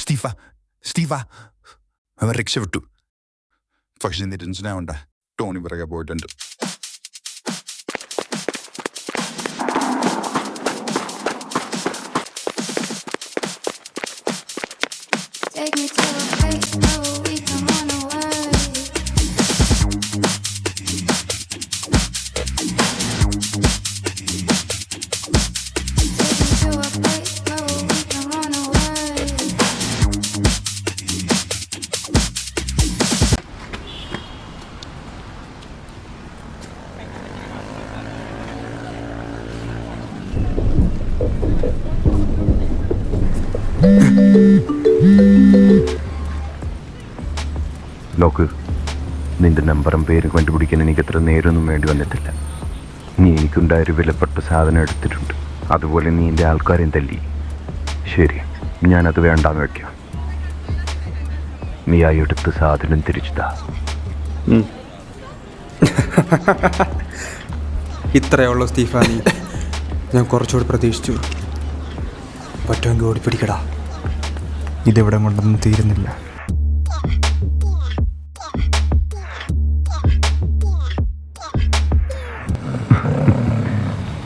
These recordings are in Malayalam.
സ്റ്റീഫ അവൻ രക്ഷപ്പെട്ടു. പക്ഷെ നീ ടെൻഷനാവണ്ട, ടോണി പിറകെ പോയിട്ടുണ്ട്. നോക്ക്, നിന്റെ നമ്പറും പേര് കണ്ടുപിടിക്കാൻ എനിക്ക് അത്ര നേരമൊന്നും വേണ്ടി വന്നിട്ടില്ല. നീ എനിക്കുണ്ടായൊരു വിലപ്പെട്ട സാധനം എടുത്തിട്ടുണ്ട്, അതുപോലെ നീ എൻ്റെ ആൾക്കാരെയും തല്ലി. ശരി, ഞാനത് വേണ്ടാന്ന് വയ്ക്കാം. നീ ആ എടുത്ത സാധനം തിരിച്ചുതാ. ഇത്രയേ ഉള്ളൂ സ്റ്റീഫാനി, ഞാൻ കുറച്ചുകൂടി പ്രതീക്ഷിച്ചു. പറ്റുമെങ്കിൽ ഓടിപ്പിടിക്കടാ, ഇതെവിടെ കൊണ്ടൊന്നും തീരുന്നില്ല.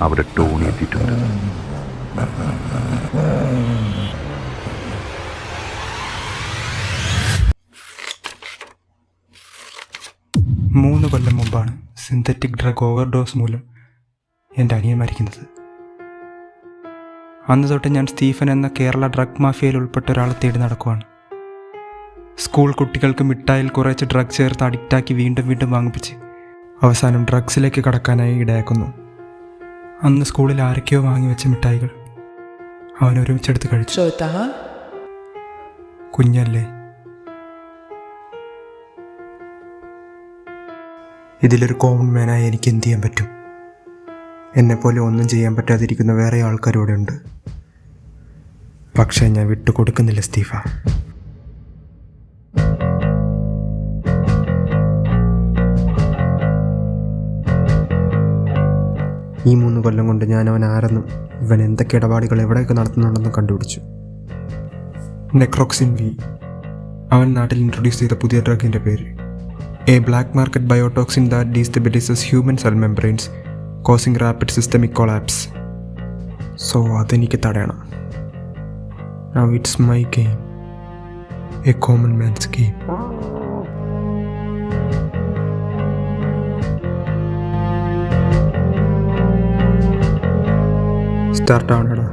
അവിടെ ടോണി എത്തിയിട്ടുണ്ട്. മൂന്ന് കൊല്ലം മുമ്പാണ് സിന്തറ്റിക് ഡ്രഗ് ഓവർഡോസ് മൂലം എൻ്റെ അനിയൻ മരിക്കുന്നത്. അന്ന് തൊട്ട് ഞാൻ സ്റ്റീഫൻ എന്ന കേരള ഡ്രഗ് മാഫിയയിൽ ഉൾപ്പെട്ട ഒരാളെ തേടി നടക്കുവാണ്. സ്കൂൾ കുട്ടികൾക്ക് മിഠായിൽ കുറച്ച് ഡ്രഗ് ചേർത്ത് അഡിക്റ്റാക്കി വീണ്ടും വീണ്ടും വാങ്ങിപ്പിച്ച് അവസാനം ഡ്രഗ്സിലേക്ക് കടക്കാനായി ഇടയാക്കുന്നു. അന്ന് സ്കൂളിൽ ആരൊക്കെയോ വാങ്ങിവെച്ച മിഠായികൾ അവൻ ഒരുമിച്ചെടുത്ത് കഴിച്ചു. കുഞ്ഞല്ലേ, ഇതിലൊരു കോമൺ മാനായി എനിക്ക് എന്ത് ചെയ്യാൻ പറ്റും? എന്നെപ്പോലെ ഒന്നും ചെയ്യാൻ പറ്റാതിരിക്കുന്ന വേറെ ആൾക്കാരിവിടെ ഉണ്ട്. പക്ഷേ ഞാൻ വിട്ടുകൊടുക്കുന്നില്ല സ്റ്റീഫ. ഈ 3 കൊല്ലം കൊണ്ട് ഞാൻ അവൻ ആരെന്നും ഇവൻ എന്തൊക്കെ ഇടപാടുകൾ എവിടെയൊക്കെ നടത്തുന്നുണ്ടെന്നും കണ്ടുപിടിച്ചു. നെക്രോക്സിൻ വി, അവൻ നാട്ടിൽ ഇൻട്രൊഡ്യൂസ് ചെയ്ത പുതിയ ഡ്രഗിൻ്റെ പേര്. A black market biotoxin that destabilizes human cell membranes, causing rapid systemic collapse. So അതെനിക്ക് തടയണം. Now it's my game, a common man's game. Start ആവണടാ.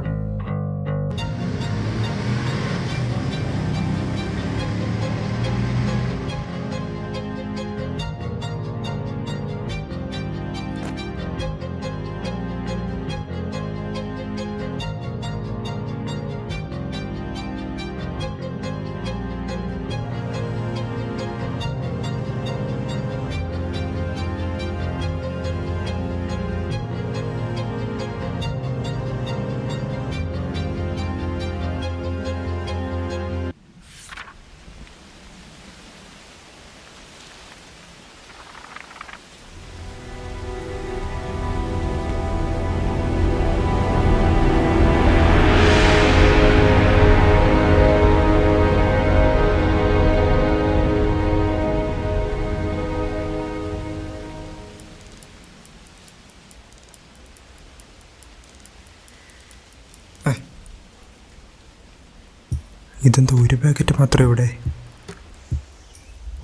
ഇതെന്താ ഒരു പാക്കറ്റ് മാത്രം ഇവിടെ?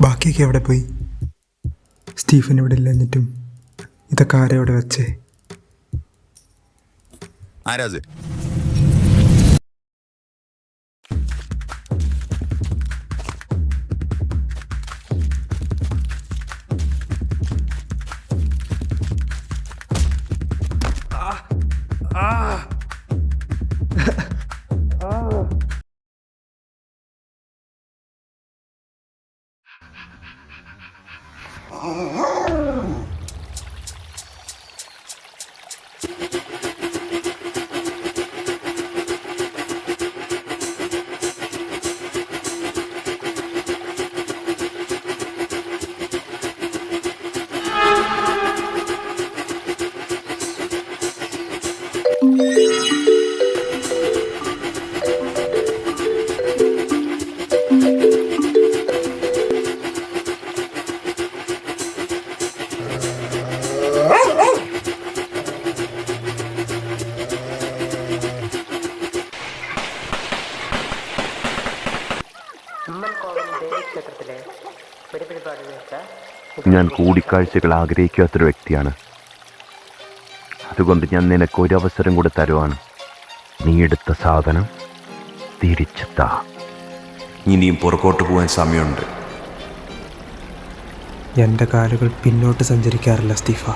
ബാക്കിയൊക്കെ എവിടെ പോയി? സ്റ്റീഫൻ ഇവിടെ ഇല്ലഞ്ഞിട്ടും ഇതൊക്കെ ആരെ ഇവിടെ വെച്ചേ? ആരാത്? ഞാൻ കൂടിക്കാഴ്ചകൾ ആഗ്രഹിക്കാത്തൊരു വ്യക്തിയാണ്. അതുകൊണ്ട് ഞാൻ നിനക്ക് ഒരു അവസരം കൂടെ തരുവാണ്. നീ എടുത്ത സാധനം തിരിച്ചെത്താ. ഇനിയും പുറകോട്ട് പോകാൻ സമയമുണ്ട്. എൻ്റെ കാലുകൾ പിന്നോട്ട് സഞ്ചരിക്കാറില്ല സ്റ്റീഫ.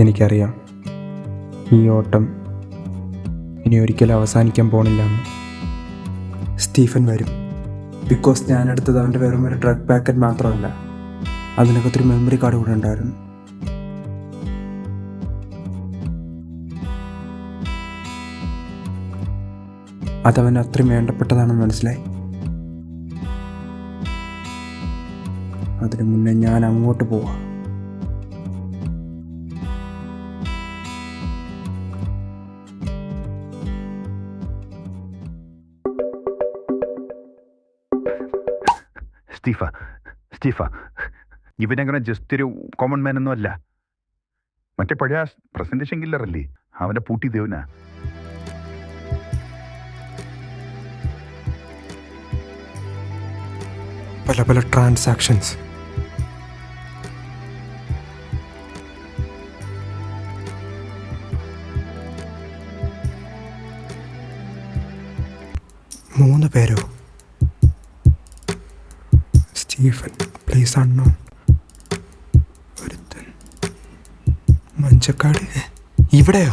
എനിക്കറിയാം ഈ ഓട്ടം ഇനി ഒരിക്കലും അവസാനിക്കാൻ പോണില്ലെന്ന്. സ്റ്റീഫൻ വരും. ബിക്കോസ് ഞാനെടുത്തത് അവൻ്റെ വെറും ഒരു ഡ്രഗ് പാക്കറ്റ് മാത്രമല്ല, അതിനകത്തൊരു മെമ്മറി കാർഡ് കൂടെ ഉണ്ടായിരുന്നു. അതവന് അത്രയും വേണ്ടപ്പെട്ടതാണെന്ന് മനസ്സിലായി. അതിനു മുന്നേ ഞാൻ അങ്ങോട്ട് പോവാം. സ്റ്റീഫ ഇവനങ്ങനെ ജസ്റ്റ് ഒരു കോമൺ മാൻ ഒന്നും അല്ല. മറ്റേ പഴയ പ്രസന്റേഷൻ കില്ലറല്ലേ, അവൻ്റെ പൂട്ടി ദേവനാ. പല പല ട്രാൻസാക്ഷൻസ്, മൂന്ന് പേരോ? സ്റ്റീഫൻ പ്ലീസ് അണ്ണോൺ, ഒരുത്തൻ മഞ്ചക്കാട്. ഇവിടെയോ?